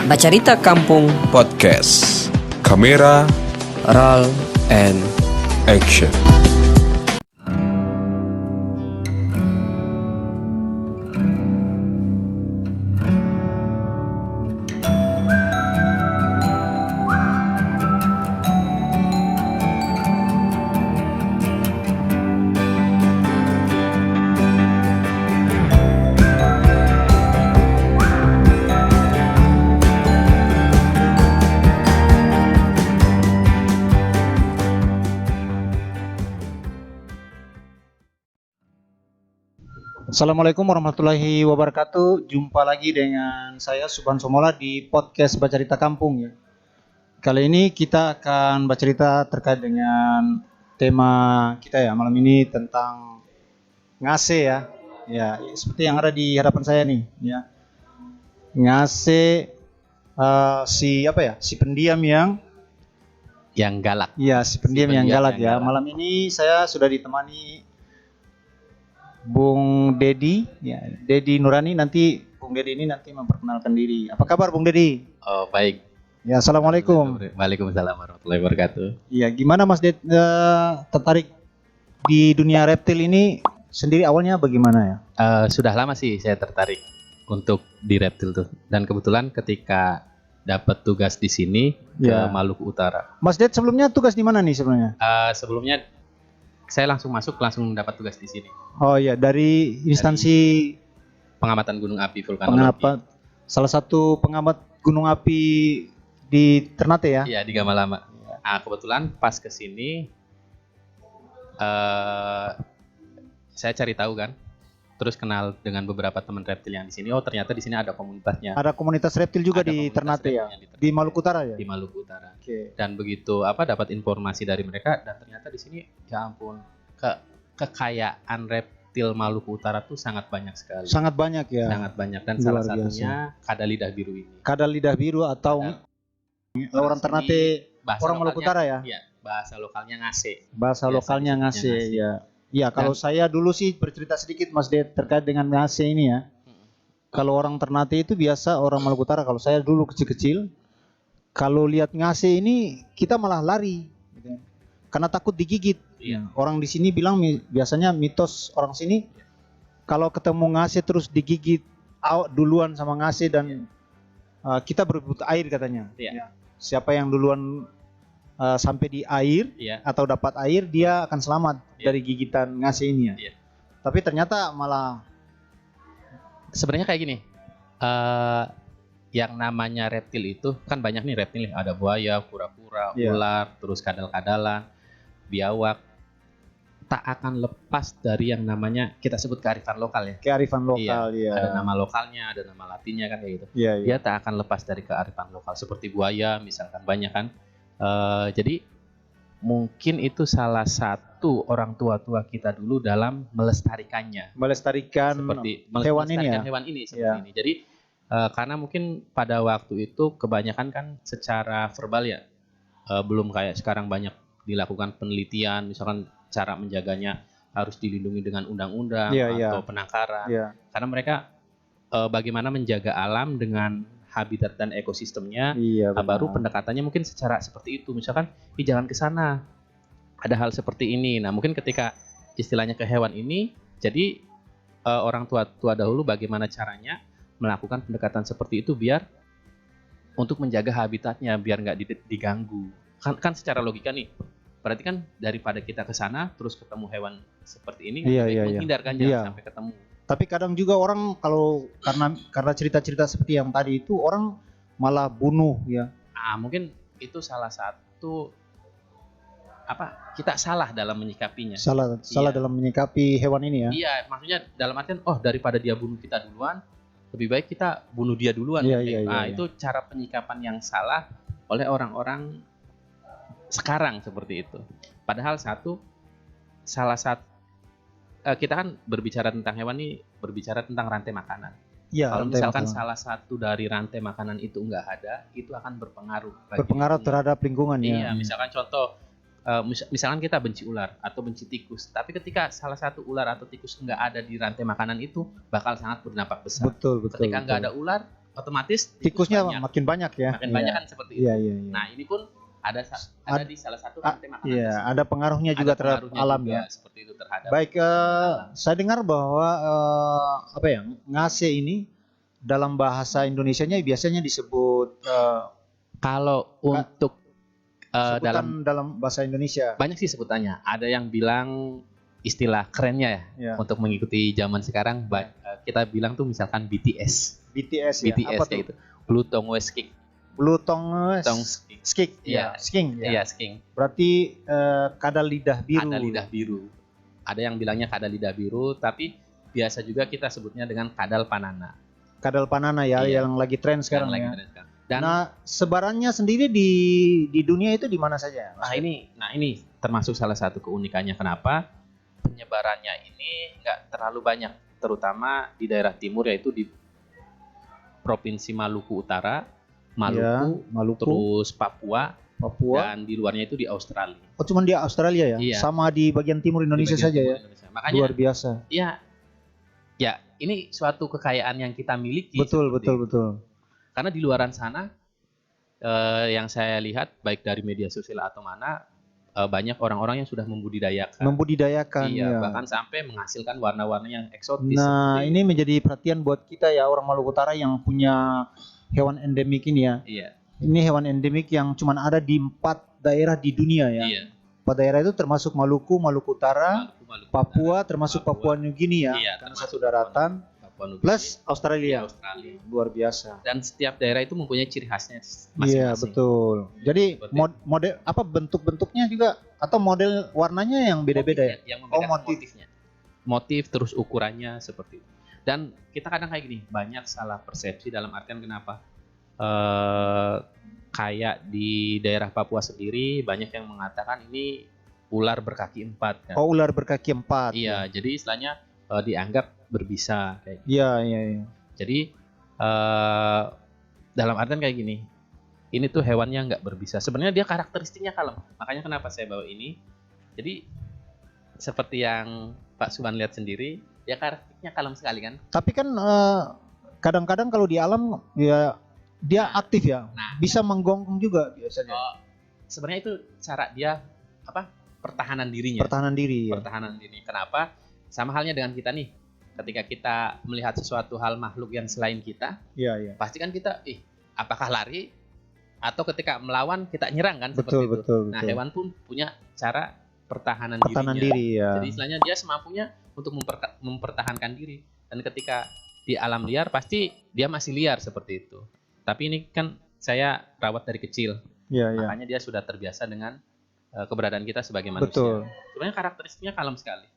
Bacarita Kampung Podcast Kamera Ral and Action. Assalamualaikum warahmatullahi wabarakatuh. Jumpa lagi dengan saya Subhan Somola di podcast Bacarita Kampung ya. Kali ini kita akan bercerita terkait dengan tema kita ya malam ini tentang ngase ya. Ya, seperti yang ada di hadapan saya nih ya. Ngase si pendiam yang galak. ya, si pendiam yang galak ya. Malam ini saya sudah ditemani Bung Dedi, ya, Dedi Nurani. Nanti Bung Dedi ini nanti memperkenalkan diri. Apa kabar Bung Dedi? Oh baik. Ya, assalamualaikum. Waalaikumsalam warahmatullahi wabarakatuh. Ya, gimana Mas Dedi tertarik di dunia reptil ini sendiri awalnya bagaimana ya? Sudah lama sih saya tertarik untuk di reptil tuh. Dan kebetulan ketika dapat tugas di sini Ya. ke Maluku Utara. Mas Dedi sebelumnya tugas di mana nih sebenarnya? Sebelumnya saya langsung dapat tugas di sini. Oh ya, dari instansi Pengamatan gunung api vulkanologi. pengamat, salah satu pengamat gunung api di Ternate ya? Iya di Gamalama. Nah, kebetulan pas ke sini saya cari tahu kan. Terus kenal dengan beberapa teman reptil yang di sini. Oh, ternyata di sini ada komunitasnya. Ada komunitas reptil juga Ada di komunitas Ternate ya? reptilnya di Ternate. Di Maluku Utara ya? Di Maluku Utara. Oke. Dan begitu dapat informasi dari mereka, dan ternyata di sini ya ampun, kekayaan reptil Maluku Utara tuh sangat banyak sekali. Sangat banyak ya. Sangat banyak, dan Luar salah satunya kadal lidah biru ini. Kadal lidah biru atau orang Ternate, Bahasa orang Maluku Utara ya? Iya, bahasa lokalnya ngase. Bahasa Biasa lokalnya ngase disebutnya ngase. ya. Ya, kalau saya dulu sih bercerita sedikit Mas Ded terkait dengan ngase ini ya. Kalau orang Ternate itu biasa orang Maluku Utara, kalau saya dulu kecil-kecil, kalau lihat ngase ini kita malah lari gitu. Karena takut digigit. Iya. Orang di sini bilang biasanya mitos orang sini kalau ketemu ngase terus digigit duluan sama ngase dan kita berebut air katanya. Iya. Ya. Siapa yang duluan sampai di air Iya. atau dapat air dia akan selamat dari gigitan ngase ini ya. Iya. Tapi ternyata malah Sebenarnya kayak gini. Yang namanya reptil itu kan banyak nih reptil nih. Ada buaya, kura-kura, Iya. ular, terus kadal-kadalan, biawak. Tak akan lepas dari yang namanya kita sebut kearifan lokal ya. kearifan lokal ya. Ada nama lokalnya, ada nama latinnya kan kayak gitu. Iya, iya. Dia tak akan lepas dari kearifan lokal seperti buaya misalkan banyak kan. Jadi mungkin itu salah satu orang tua-tua kita dulu dalam melestarikannya. Melestarikan Seperti hewan ini ya. melestarikan hewan ini seperti Ya. ini. Jadi karena mungkin pada waktu itu kebanyakan kan secara verbal ya, belum kayak sekarang banyak dilakukan penelitian, misalkan cara menjaganya harus dilindungi dengan undang-undang Iya, atau penangkaran. Iya. Karena mereka bagaimana menjaga alam dengan habitat dan ekosistemnya. Iya. Baru benar. pendekatannya mungkin secara seperti itu. Misalkan, jalan ke sana, ada hal seperti ini. Nah, mungkin ketika istilahnya ke hewan ini, jadi orang tua dahulu bagaimana caranya melakukan pendekatan seperti itu biar untuk menjaga habitatnya, biar nggak diganggu. Kan secara logika nih, berarti kan daripada kita ke sana terus ketemu hewan seperti ini, Iya, lebih baik iya, iya. menghindarkan jangan Iya. sampai ketemu. Tapi kadang juga orang kalau karena cerita-cerita seperti yang tadi itu orang malah bunuh ya. Ah, mungkin itu salah satu kita salah dalam menyikapinya. Salah Iya. dalam menyikapi hewan ini ya. Iya, maksudnya dalam artian daripada dia bunuh kita duluan, lebih baik kita bunuh dia duluan. Iya, Kayak iya, gitu. iya, Nah, iya. itu cara penyikapan yang salah oleh orang-orang sekarang seperti itu. Padahal salah satu kita kan berbicara tentang hewan ini berbicara tentang rantai makanan. Iya, Kalau rantai misalkan makanan. salah satu dari rantai makanan itu nggak ada, itu akan berpengaruh. Berpengaruh terhadap lingkungan ya. Iya, misalkan contoh misalkan kita benci ular atau benci tikus, tapi ketika salah satu ular atau tikus nggak ada di rantai makanan itu, bakal sangat berdampak besar. Betul. Ketika nggak ada ular, otomatis tikusnya banyak. makin banyak ya. Makin banyak kan seperti itu. Iya. Nah, ini pun ada di salah satu rantai makanan. Iya, tersebut. ada pengaruhnya juga Ada terhadap pengaruhnya alam juga ya. seperti itu terhadap. Baik, saya dengar bahwa ngase ini dalam bahasa Indonesianya biasanya disebut Kalau untuk sebutan dalam bahasa Indonesia. banyak sih sebutannya. Ada yang bilang istilah kerennya Ya. untuk mengikuti zaman sekarang. Kita bilang tuh misalkan BTS. BTS ya. BTS Apa kayak tuh? itu. Blue Tongue West Kick. Blue tongue Tongue skik. Iya. Sking ya. Iya, sking. Berarti kadal lidah biru. Ada lidah biru. Ada yang bilangnya kadal lidah biru, tapi biasa juga kita sebutnya dengan kadal panana. Kadal panana ya, Iya. yang lagi tren sekarang Yang ya. lagi tren sekarang. Dan Nah, sebarannya sendiri di dunia itu di mana saja? ini termasuk salah satu keunikannya kenapa penyebarannya ini nggak terlalu banyak, terutama di daerah timur, yaitu di Provinsi Maluku Utara, Maluku, terus Papua, Papua. dan di luarnya itu di Australia. Oh, cuma di Australia ya? Iya. Sama di bagian timur Indonesia Di bagian saja timur ya? Indonesia. Makanya Luar biasa. ya ini suatu kekayaan yang kita miliki. Betul. Karena di luaran sana yang saya lihat baik dari media sosial atau mana banyak orang-orang yang sudah membudidayakan. ya. Iya, bahkan sampai menghasilkan warna-warna yang eksotis. Nah, seperti ini menjadi perhatian buat kita ya, orang Maluku Utara yang punya hewan endemik ini ya. Iya. Ini hewan endemik yang cuma ada di 4 daerah di dunia ya. Iya. 4 daerah itu termasuk Maluku, Maluku Utara, Maluku Papua, termasuk Papua New Guinea ya. Iya, Karena termasuk satu daratan. Papua New Plus Guinea, Australia. Australia. Luar biasa. Dan setiap daerah itu mempunyai ciri khasnya Iya, masing-masing. betul. Jadi Seperti model apa bentuk-bentuknya juga atau model warnanya yang beda-beda ya? Motifnya, yang membedakan motif. motifnya. Motif terus ukurannya seperti itu. Dan kita kadang kayak gini, banyak salah persepsi dalam artian kenapa? Kayak di daerah Papua sendiri banyak yang mengatakan ini ular berkaki 4 kan. Oh, ular berkaki 4. Iya, jadi istilahnya dianggap berbisa kayak gitu. Iya. Jadi dalam artian kayak gini, ini tuh hewannya nggak berbisa. Sebenarnya dia karakteristiknya kalem. Makanya kenapa saya bawa ini. Jadi seperti yang Pak Suban lihat sendiri, dia karakteristiknya kalem sekali kan. Tapi kan kadang-kadang kalau di alam ya dia aktif ya. Nah. Bisa menggonggong juga biasanya. Sebenarnya itu cara dia pertahanan dirinya. Pertahanan diri ya. Pertahanan diri. Kenapa? Sama halnya dengan kita nih. Ketika kita melihat sesuatu hal makhluk yang selain kita, Iya. pasti kan kita, apakah lari atau ketika melawan kita nyerang kan seperti itu. Betul. Nah, hewan pun punya cara pertahanan Pertahanan dirinya. diri ya. Jadi istilahnya dia semampunya untuk mempertahankan diri. Dan ketika di alam liar pasti dia masih liar seperti itu. Tapi ini kan saya rawat dari kecil. Iya. Makanya dia sudah terbiasa dengan keberadaan kita sebagai manusia. Betul. Sebenarnya karakteristiknya kalem sekali.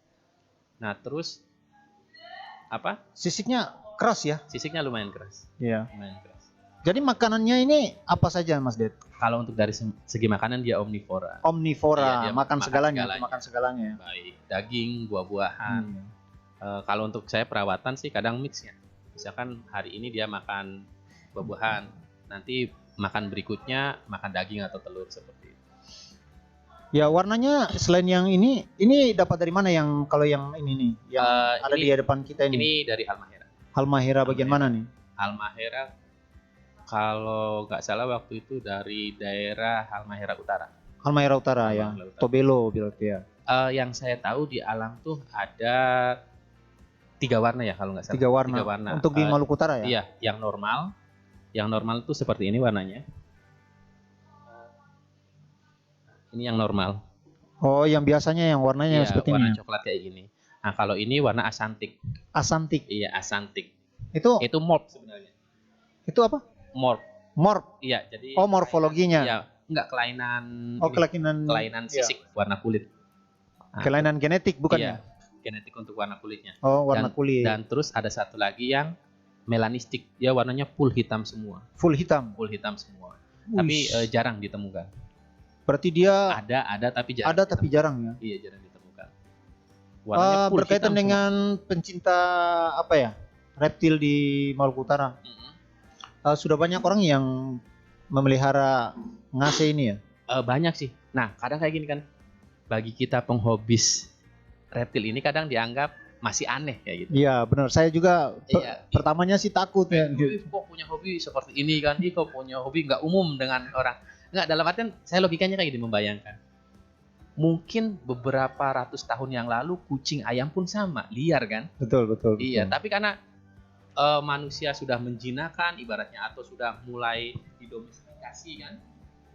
Nah, terus Sisiknya keras ya. sisiknya lumayan keras. Iya. Lumayan keras. Jadi makanannya ini apa saja Mas Det? Kalau untuk dari segi makanan dia omnivora. Omnivora, Iya, dia makan segalanya. segalanya. Makan segalanya. Baik daging, buah-buahan. Hmm. Kalau untuk saya perawatan sih kadang mix ya. Misalkan hari ini dia makan buah-buahan, nanti makan berikutnya makan daging atau telur seperti itu. Ya, warnanya selain yang ini dapat dari mana yang kalau yang ini nih yang ada ini- di depan kita ini? Ini dari Halmahera. Halmahera bagian mana nih? Halmahera kalau nggak salah waktu itu dari daerah Halmahera Utara. Halmahera Utara ya. Halmahera Utara. Tobelo berarti ya. Yang saya tahu di alam tuh ada 3 warna ya kalau nggak salah. 3 warna. 3 warna. Untuk di Maluku Utara ya? Iya, yang normal. Yang normal tuh seperti ini warnanya. Ini yang normal. Oh, yang biasanya yang warnanya Iya, seperti warna ini. coklat kayak gini. Nah, kalau ini warna asantik. Asantik. Iya, asantik. Itu Itu morph sebenarnya. itu apa? Morph. Morph. Iya, jadi Oh, morfologinya. Iya, enggak kelainan Oh, kelainan kelainan iya. sisik warna kulit. Nah, Kelainan genetik bukan iya, ya? genetik untuk warna kulitnya. Oh, warna kulit. Dan terus ada satu lagi yang melanistik. Dia warnanya full hitam semua. Full hitam. Full hitam semua. Wih. Tapi jarang ditemukan. Berarti dia Ada tapi jarang. ada tapi ditemukan. jarang ya. Iya, jarang ditemukan. Warnanya full Berkaitan hitam dengan pencinta apa ya? Reptil di Maluku Utara. semua. Sudah banyak orang yang memelihara ngase ini ya. Banyak sih. Nah, kadang kayak gini kan. bagi kita penghobis reptil ini kadang dianggap masih aneh ya gitu. Iya, benar. Saya juga Iya. pertamanya sih takut ya. Ih, kok punya hobi seperti ini kan? Ih, kok punya hobi nggak umum dengan orang. Nggak, dalam artian saya logikanya kayak gini membayangkan. Mungkin beberapa ratus tahun yang lalu kucing ayam pun sama, liar kan? Betul, betul. Iya, betul. tapi karena manusia sudah menjinakkan ibaratnya atau sudah mulai didomestikasi kan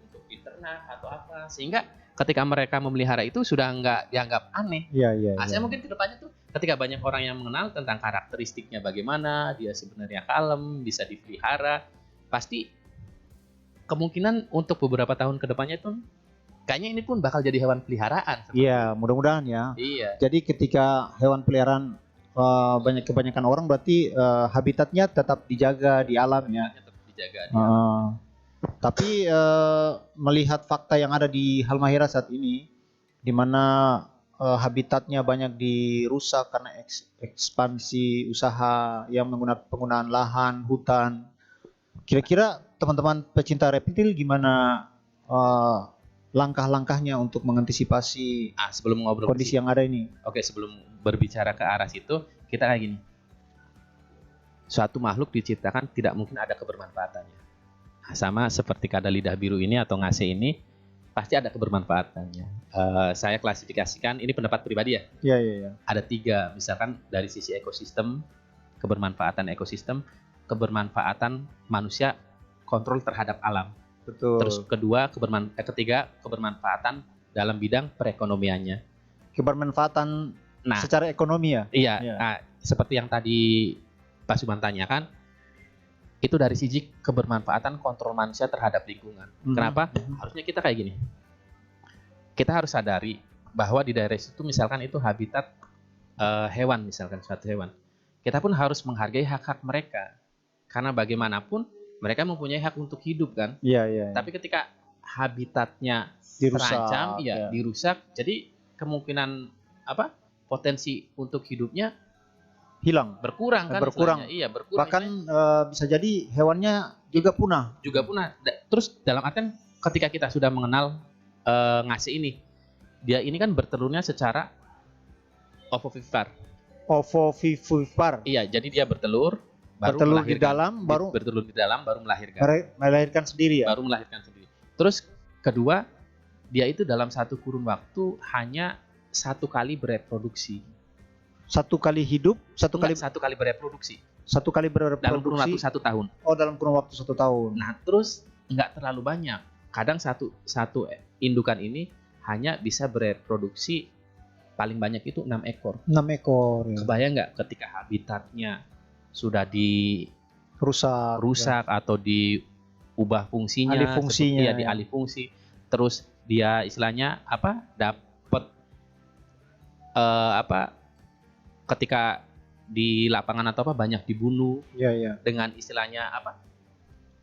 untuk diternak atau apa, sehingga ketika mereka memelihara itu sudah nggak dianggap aneh. Iya, iya. Saya mungkin kedepannya tuh ketika banyak orang yang mengenal tentang karakteristiknya bagaimana dia sebenarnya kalem, bisa dipelihara, pasti kemungkinan untuk beberapa tahun kedepannya itu kayaknya ini pun bakal jadi hewan peliharaan. Iya, mudah-mudahan ya. Iya. Jadi ketika hewan peliharaan kebanyakan orang berarti habitatnya tetap dijaga di alam ya. Tetap dijaga. Tapi melihat fakta yang ada di Halmahera saat ini, di mana habitatnya banyak dirusak karena ekspansi usaha yang menggunakan penggunaan lahan, hutan. Kira-kira teman-teman pecinta reptil gimana langkah-langkahnya untuk mengantisipasi Sebelum ngobrol kondisi yang ada ini? Oke, sebelum berbicara ke arah situ, kita kayak gini. Suatu makhluk diciptakan tidak mungkin ada kebermanfaatannya. Sama seperti kada lidah biru ini atau ngase ini, pasti ada kebermanfaatannya. Saya klasifikasikan, ini pendapat pribadi ya. Iya, iya, iya. Ada 3, misalkan dari sisi ekosistem, kebermanfaatan ekosistem, kebermanfaatan manusia, kontrol terhadap alam. Betul. Terus ketiga, kebermanfaatan dalam bidang perekonomiannya. Kebermanfaatan Nah, secara ekonomi ya. iya, Iya. seperti yang tadi Pak Suban tanyakan, itu dari sisi kebermanfaatan kontrol manusia terhadap lingkungan. Kenapa? Harusnya kita kayak gini. Kita harus sadari bahwa di daerah situ misalkan itu habitat hewan, misalkan suatu hewan. Kita pun harus menghargai hak-hak mereka. Karena bagaimanapun mereka mempunyai hak untuk hidup kan. Iya, iya. Tapi ketika habitatnya Dirusak, terancam, ya. dirusak, jadi kemungkinan potensi untuk hidupnya Hilang. berkurang kan? Berkurang. Iya, berkurang. Bahkan bisa jadi hewannya juga punah. Terus dalam artian ketika kita sudah mengenal ngase ini, dia ini kan bertelurnya secara ovovivipar. Ovovivipar. Iya, jadi dia bertelur, baru Bertelur di melahirkan. dalam, baru bertelur di dalam, baru melahirkan. melahirkan sendiri ya. Baru melahirkan sendiri. Terus kedua, dia itu dalam satu kurun waktu hanya 1 kali bereproduksi. 1 kali hidup, 1 kali 1 kali bereproduksi. 1 kali Dalam kurun waktu bereproduksi. 1 tahun. Oh, dalam kurun waktu 1 tahun. Nah, terus nggak terlalu banyak. Kadang satu indukan ini hanya bisa bereproduksi paling banyak itu 6 ekor. 6 ekor. Ya. Kebayang nggak ketika habitatnya sudah Rusak. dirusak atau diubah fungsinya, Alih fungsinya, seperti, ya. dialih fungsi, terus dia istilahnya dapat ketika di lapangan atau banyak dibunuh Iya, iya. dengan istilahnya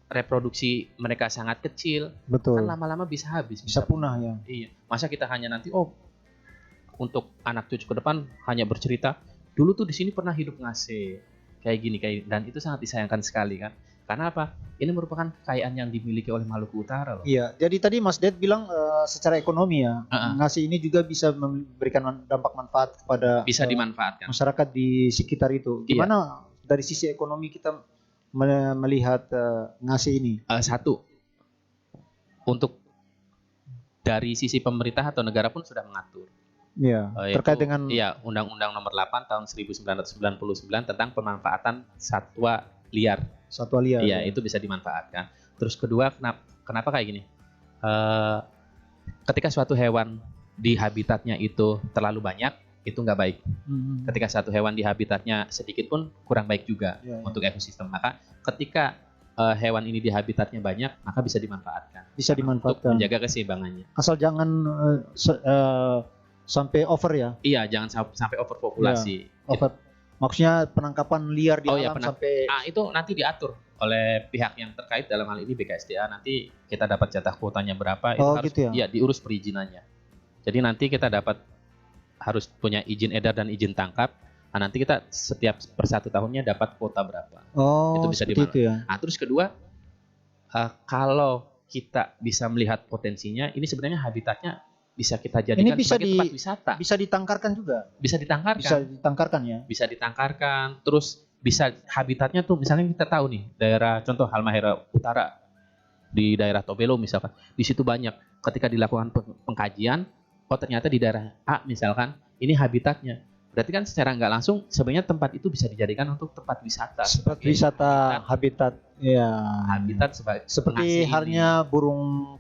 reproduksi mereka sangat kecil, Betul. kan lama-lama bisa habis, Bisa punah ya. Iya, masa kita hanya nanti untuk anak cucu ke depan hanya bercerita dulu tuh di sini pernah hidup ngase kayak gini dan itu sangat disayangkan sekali kan. Karena apa? Ini merupakan kekayaan yang dimiliki oleh Maluku Utara loh. Iya, jadi tadi Mas Ded bilang secara ekonomi ya, ngasih ini juga bisa memberikan dampak manfaat kepada Bisa dimanfaatkan. masyarakat di sekitar itu. Iya. Gimana dari sisi ekonomi kita melihat ngasih ini? Satu, untuk dari sisi pemerintah atau negara pun sudah mengatur. Iya, terkait dengan Undang-Undang Nomor 8 tahun 1999 tentang pemanfaatan satwa liar. satwa liar. Iya, itu bisa dimanfaatkan. Terus kedua, kenapa kayak gini? Ketika suatu hewan di habitatnya itu terlalu banyak, itu nggak baik. Ketika satu hewan di habitatnya sedikit pun kurang baik juga untuk ekosistem. Maka ketika hewan ini di habitatnya banyak, maka bisa dimanfaatkan. Bisa untuk dimanfaatkan. menjaga keseimbangannya. Asal jangan sampai over ya. Iya, jangan sampai overpopulasi. Over. Maksudnya penangkapan liar di alam sampai itu nanti diatur oleh pihak yang terkait, dalam hal ini BKSDA. Nanti kita dapat jatah kuotanya berapa, itu harus gitu ya? diurus perizinannya. Jadi nanti kita harus punya izin edar dan izin tangkap. Nah, nanti kita setiap per 1 tahunnya dapat kuota berapa. Itu bisa seperti itu ya. Nah, terus kedua, kalau kita bisa melihat potensinya, ini sebenarnya habitatnya bisa kita jadikan bisa sebagai tempat wisata. Bisa ditangkarkan juga. Bisa ditangkarkan. Bisa ditangkarkan ya. Bisa ditangkarkan, terus bisa habitatnya tuh misalnya kita tahu nih daerah contoh Halmahera Utara di daerah Tobelo misalkan, di situ banyak ketika dilakukan pengkajian, oh ternyata di daerah A misalkan ini habitatnya, berarti kan secara nggak langsung sebenarnya tempat itu bisa dijadikan untuk tempat wisata, Tempat wisata habitat ya. Habitat seperti halnya burung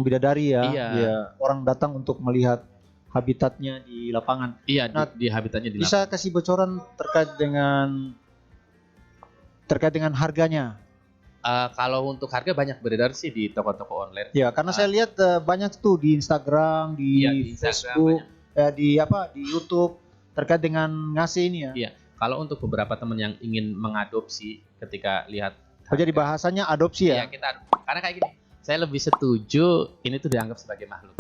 bidadari ya. Iya. Ya, orang datang untuk melihat habitatnya di lapangan. Iya, Nah, di habitatnya di bisa lapangan. kasih bocoran terkait dengan harganya? Kalau untuk harga banyak beredar sih di toko-toko online. Ya, karena saya lihat banyak tuh di Instagram, di Iya, di Instagram Facebook, di YouTube terkait dengan ngasih ini ya. Iya. Kalau untuk beberapa teman yang ingin mengadopsi ketika lihat Jadi bahasanya adopsi Iya, ya. karena kayak gini, saya lebih setuju ini tuh dianggap sebagai makhluk.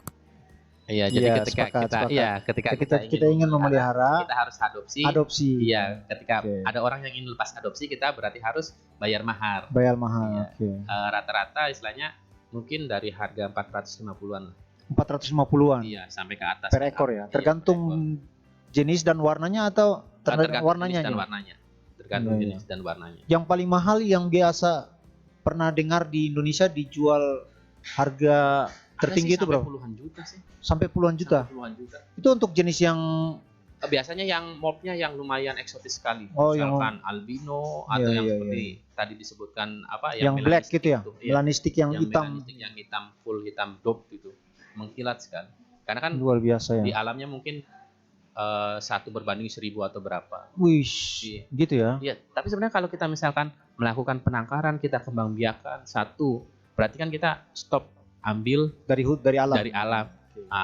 Iya, jadi Iya, ketika sepakat. kita Kita ingin memelihara, kita harus adopsi. adopsi. Iya, ketika Oke. ada orang yang ingin lepas adopsi, kita berarti harus bayar mahar. Bayar mahal. Iya. Oke. Rata-rata istilahnya mungkin dari harga 450-an lah. 450-an Iya, sampai ke atas. per ekor ya. Iya, Tergantung per ekor. jenis dan warnanya atau Tergantung warnanya jenis dan aja? warnanya. Tergantung Iya, jenis dan warnanya. Yang paling mahal yang biasa pernah dengar di Indonesia dijual harga tertinggi Ada sih itu berapa? sampai puluhan juta sih. Sampai puluhan juta. Sampai puluhan juta. Itu untuk jenis yang Biasanya yang mobnya yang lumayan eksotis sekali, Oh, yang- misalkan albino atau Iya, yang iya, seperti tadi disebutkan apa yang black melanistik gitu ya. itu. Iya, Melanistik yang hitam. melanistik, yang hitam full hitam dop gitu, mengkilat sekali. Karena kan Luar biasa di ya. alamnya mungkin 1 berbanding 1000 atau berapa. Wih, Iya. gitu ya. Iya, tapi sebenarnya kalau kita misalkan melakukan penangkaran, kita kembang biakan satu, berarti kan kita stop ambil Dari alam. dari alam.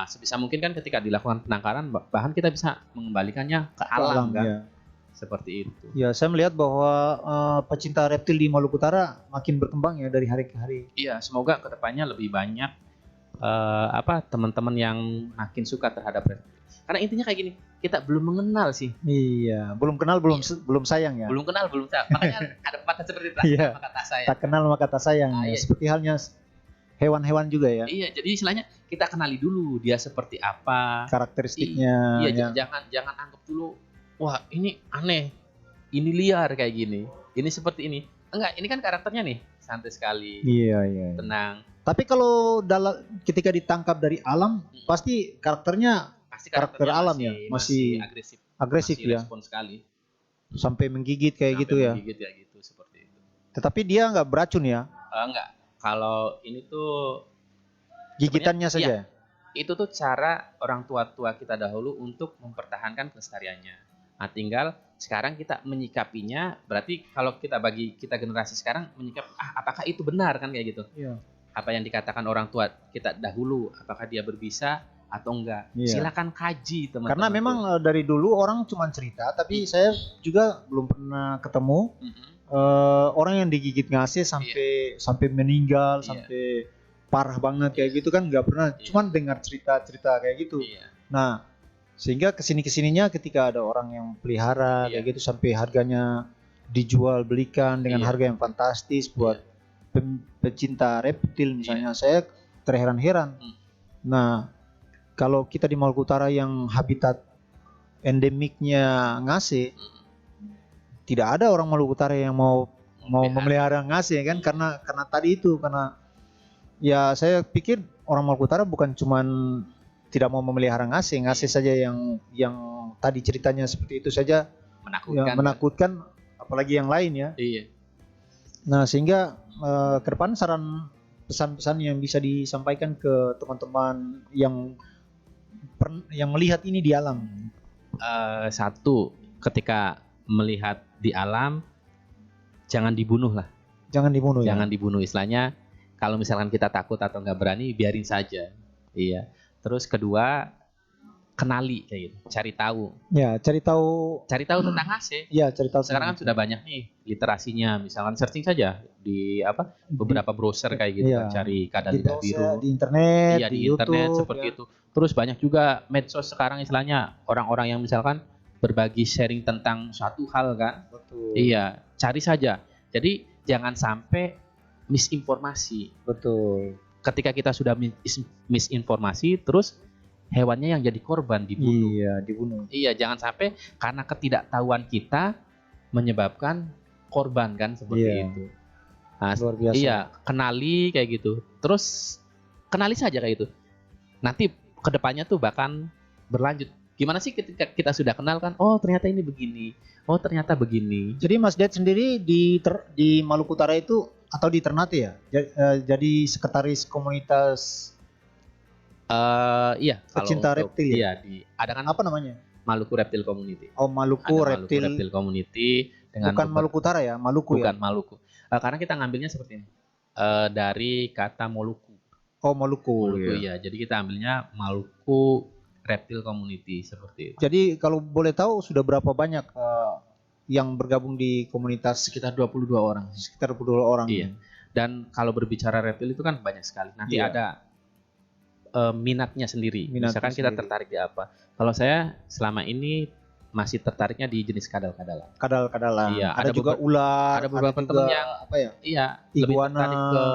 Sebisa mungkin kan ketika dilakukan penangkaran, bahkan kita bisa mengembalikannya ke alam kan, ya. seperti itu. Ya, saya melihat bahwa pecinta reptil di Maluku Utara makin berkembang ya dari hari ke hari. Iya, semoga kedepannya lebih banyak teman-teman yang makin suka terhadap reptil. Karena intinya kayak gini, kita belum mengenal sih, Iya, belum kenal belum sayang ya. belum kenal belum tahu. Makanya ada pepatah seperti itu, Iya. kata saya. Tak kenal maka tak sayang. Ya. Iya. Seperti halnya hewan-hewan juga ya. Iya, jadi istilahnya kita kenali dulu dia seperti apa. Karakteristiknya. Iya, ya. jangan anggap dulu, wah ini aneh, ini liar kayak gini, ini seperti ini. Enggak, ini kan karakternya nih, santai sekali, Iya. tenang. Tapi kalau ketika ditangkap dari alam, pasti karakternya Pasti Karakter karakternya alam ya, masih agresif, agresif masih ya, respon sekali. sampai menggigit kayak Sampai gitu ya. menggigit kayak gitu, seperti itu. Tetapi dia nggak beracun ya, Enggak, kalau ini tuh gigitannya Sebenarnya, saja. itu tuh cara orang tua-tua kita dahulu untuk mempertahankan kelestariannya. Nah, tinggal sekarang kita menyikapinya, berarti kalau bagi kita generasi sekarang menyikap, apakah itu benar kan kayak gitu? Iya. Apa yang dikatakan orang tua kita dahulu, apakah dia berbisa atau enggak? Iya. Silakan kaji teman-teman. Karena memang dari dulu orang cuma cerita, tapi saya juga belum pernah ketemu orang yang digigit ngasih sampai meninggal, Iya. sampai parah banget kayak gitu kan nggak pernah. Iya. Cuman dengar cerita-cerita kayak gitu. Iya. Nah, sehingga kesininya ketika ada orang yang pelihara Iya. kayak gitu sampai harganya dijual belikan dengan Iya. harga yang fantastis buat pecinta reptil misalnya, saya terheran-heran. Nah, kalau kita di Maluku Utara yang habitat endemiknya ngase, tidak ada orang Maluku Utara yang mau memelihara ngase kan, karena tadi itu, karena ya saya pikir orang Maluku Utara bukan cuman tidak mau memelihara ngase saja yang tadi ceritanya seperti itu saja Menakutkan. menakutkan, apalagi yang lain ya. Iya. Nah, sehingga ke depan saran pesan-pesan yang bisa disampaikan ke teman-teman yang melihat ini di alam. Satu, ketika melihat di alam, jangan dibunuh lah. Jangan dibunuh ya. Jangan dibunuh, istilahnya kalau misalkan kita takut atau nggak berani, biarin saja. Iya. Terus kedua, kenali kayak gitu, cari tahu. Ya, cari tahu Tentang AC. ya, cari tahu. Sekarang kan sudah banyak nih literasinya, misalkan searching saja di beberapa browser kayak gitu, Iya. kan, cari keadaan di lidah browser, biru. di internet, Iya, di di YouTube, internet seperti ya. itu. Terus banyak juga medsos sekarang, istilahnya orang-orang yang misalkan berbagi sharing tentang suatu hal kan. Betul. Iya, cari saja. Jadi jangan sampai misinformasi. Betul. ketika kita sudah misinformasi, terus hewannya yang jadi korban dibunuh. Iya, dibunuh. Iya, jangan sampai karena ketidaktahuan kita menyebabkan korban kan seperti Iya. itu. Nah, Luar biasa. iya, kenali kayak gitu. Terus kenali saja kayak gitu. Nanti kedepannya tuh bahkan berlanjut. Gimana sih ketika kita sudah kenal kan? Oh ternyata ini begini. Oh ternyata begini. Jadi Mas Ded sendiri di Maluku Utara itu atau di Ternate ya? Jadi sekretaris komunitas Iya. Kalau pecinta untuk- reptil ya? Iya, ada kan Apa namanya? Maluku Reptil Community. Oh, Maluku Ada Reptil. Maluku Reptil Community dengan Bukan Maluku Utara ya? Maluku bukan ya? Maluku. Karena kita ngambilnya seperti ini. Dari kata Moluku. Oh, Maluku. Maluku Ya. ya. Jadi kita ambilnya Maluku Reptil Community seperti itu. Jadi kalau boleh tahu sudah berapa banyak yang bergabung di komunitas Sekitar 22 orang. sekitar 22 orang? Iya. Dan kalau berbicara reptil itu kan banyak sekali. Nanti Iya. ada minatnya sendiri. Minatnya Misalkan kita sendiri. tertarik di apa. Kalau saya selama ini masih tertariknya di jenis kadal-kadalan. Kadal-kadalan. Iya, Ada ada juga ular. ada beberapa juga teman yang apa ya? Iya, lebih Iguana. tertarik ke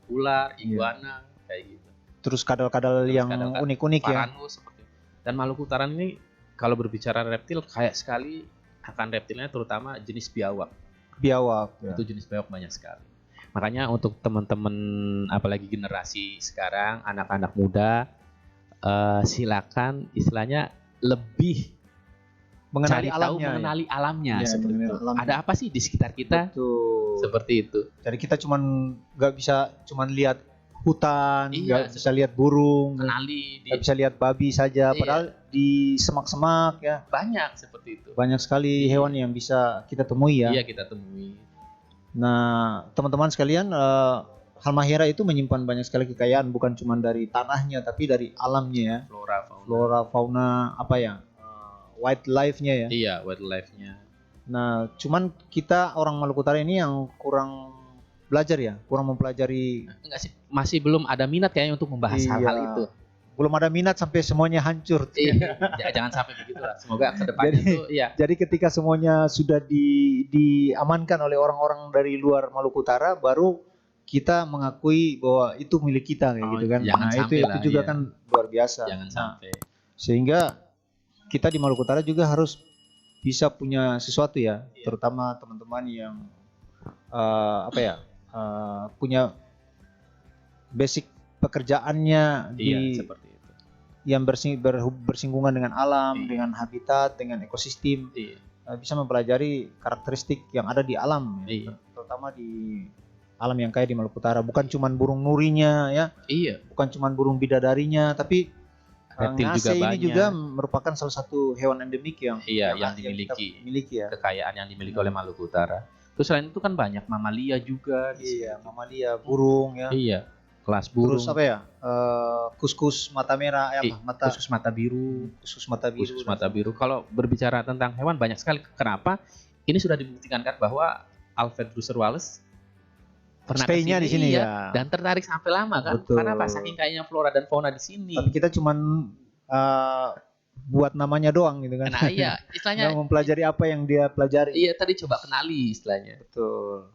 ular, Iya. iguana, kayak gitu. Terus kadal-kadal Terus yang kadal-kadal unik-unik ya. Varanus seperti itu. Dan Maluku Utara ini kalau berbicara reptil kayak sekali akan reptilnya terutama jenis biawak. Biawak. Ya. Itu jenis biawak banyak sekali. Makanya untuk teman-teman apalagi generasi sekarang, anak-anak muda, silakan istilahnya lebih Mengenali cari tahu alamnya. mengenali alamnya Iya, seperti mengenali itu. alamnya. Ada apa sih di sekitar kita? Betul. Seperti itu. Jadi kita cuman nggak bisa cuman lihat hutan, Iya, nggak bisa lihat burung, Kenali nggak bisa lihat babi saja. Iya. Padahal di semak-semak ya banyak seperti itu. banyak sekali Iya. hewan yang bisa kita temui ya. Iya kita temui. Nah, teman-teman sekalian, Halmahera itu menyimpan banyak sekali kekayaan, bukan cuma dari tanahnya, tapi dari alamnya ya, Flora, fauna. flora, fauna, apa ya, wildlife-nya ya. Iya, wildlife-nya. Nah, cuman kita orang Maluku Utara ini yang kurang belajar ya, kurang mempelajari, Enggak sih, masih belum ada minat kayaknya untuk membahas Iya. hal-hal itu. belum ada minat sampai semuanya hancur. Iya, jangan sampai begitu lah. Semoga kedepannya Jadi- tuh, iya. Jadi ketika semuanya sudah diamankan oleh orang-orang dari luar Maluku Utara, baru kita mengakui bahwa itu milik kita kayak Oh, gitu kan. jangan Nah, sampai itu lah, juga iya. kan luar biasa. Jangan Nah, sampai. sehingga kita di Maluku Utara juga harus bisa punya sesuatu ya, Iya. terutama teman-teman yang apa ya, punya basic pekerjaannya Iya, di seperti itu. yang bersinggungan dengan alam, Iya. dengan habitat, dengan ekosistem, Iya. bisa mempelajari karakteristik yang ada di alam, ya, Iya. terutama di alam yang kaya di Maluku Utara. Bukan cuman burung nurinya ya, Iya, bukan cuman burung bidadarinya, tapi reptil juga ngase ini banyak. juga merupakan salah satu hewan endemik yang Iya, yang kita dimiliki. miliki ya. Kekayaan yang dimiliki oleh Maluku Utara. Terus selain itu kan banyak mamalia juga di Iya, situ. mamalia, burung ya. Iya, kelas burung. Terus apa ya? Kuskus mata merah, mata Khusus mata biru. khusus mata biru. Khusus mata biru. Kalau berbicara tentang hewan banyak sekali. Kenapa? Ini sudah dibuktikan kan bahwa Alfred Russel Wallace pernah Stay-nya kesini, di sini iya, ya. dan tertarik sampai lama kan? Betul. Karena apa? Saking kayaknya flora dan fauna di sini. Tapi kita cuman buat namanya doang gitu kan. Nah iya, Nggak istilahnya mempelajari apa yang dia pelajari. iya tadi coba kenali istilahnya. Betul.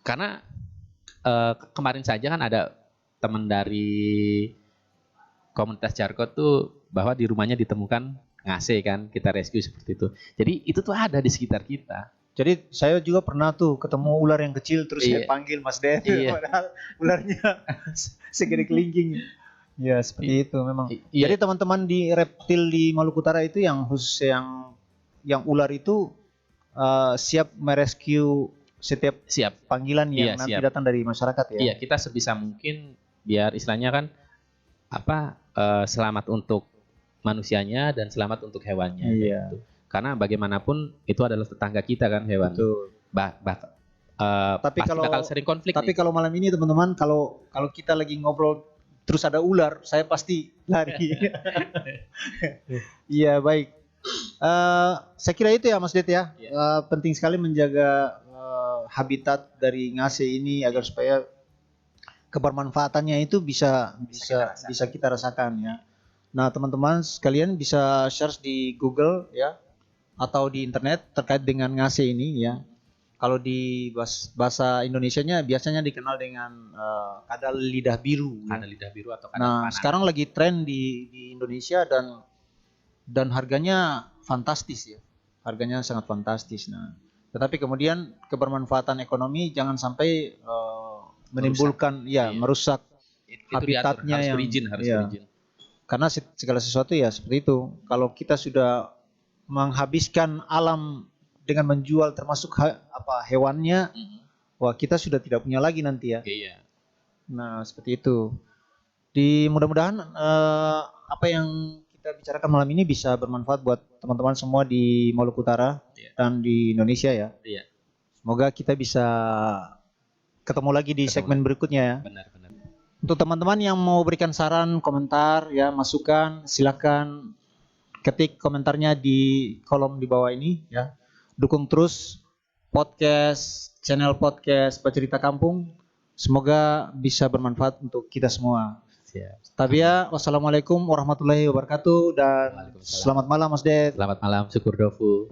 Karena kemarin saja kan ada teman dari komunitas Jarkot tuh bahwa di rumahnya ditemukan ngase kan, kita rescue seperti itu. Jadi itu tuh ada di sekitar kita. Jadi saya juga pernah tuh ketemu ular yang kecil terus saya Iya. panggil Mas Den. Iya. Padahal ularnya segede kelingking. Ya seperti itu memang. Iya. Jadi teman-teman di reptil di Maluku Utara itu yang khusus yang ular itu siap merescue setiap Siap. panggilan yang Iya, nanti siap. datang dari masyarakat ya. Iya, kita sebisa mungkin biar istilahnya kan selamat untuk manusianya dan selamat untuk hewannya. Iya. gitu. Karena bagaimanapun itu adalah tetangga kita kan hewan. Betul. Tapi Pasti kalau- bakal sering konflik. Tapi nih. kalau malam ini teman-teman, kalau kita lagi ngobrol terus ada ular, saya pasti lari. Iya baik. Saya kira itu ya Mas Det ya. Iya. Penting sekali menjaga habitat dari ngase ini agar supaya kebermanfaatannya itu bisa kita rasakan ya. Nah teman-teman sekalian bisa search di Google ya atau di internet terkait dengan ngase ini ya. kalau di bahasa Indonesianya biasanya dikenal dengan kadal lidah biru. Ya. Ada lidah biru atau kadal Nah, panah. sekarang lagi tren di Indonesia dan harganya fantastis ya. Harganya sangat fantastis. Nah, tetapi kemudian kebermanfaatan ekonomi jangan sampai menimbulkan merusak Itu habitatnya diatur, harus yang berizin, harus iya. berizin. Karena segala sesuatu ya seperti itu. Kalau kita sudah menghabiskan alam dengan menjual termasuk hewannya, wah kita sudah tidak punya lagi nanti ya. Iya. Nah, seperti itu. Mudah-mudahan apa yang kita bicarakan malam ini bisa bermanfaat buat teman-teman semua di Maluku Utara dan di Indonesia ya. Iya. Semoga kita bisa ketemu lagi di segmen berikutnya ya. Benar. Untuk teman-teman yang mau berikan saran, komentar, ya masukan, silakan ketik komentarnya di kolom di bawah ini ya. Dukung terus channel podcast Bercerita Kampung. Semoga bisa bermanfaat untuk kita semua. Siap. Tapi ya, wassalamualaikum warahmatullahi wabarakatuh dan Waalaikumsalam. selamat malam Mas Ded. Selamat malam, syukur dofu.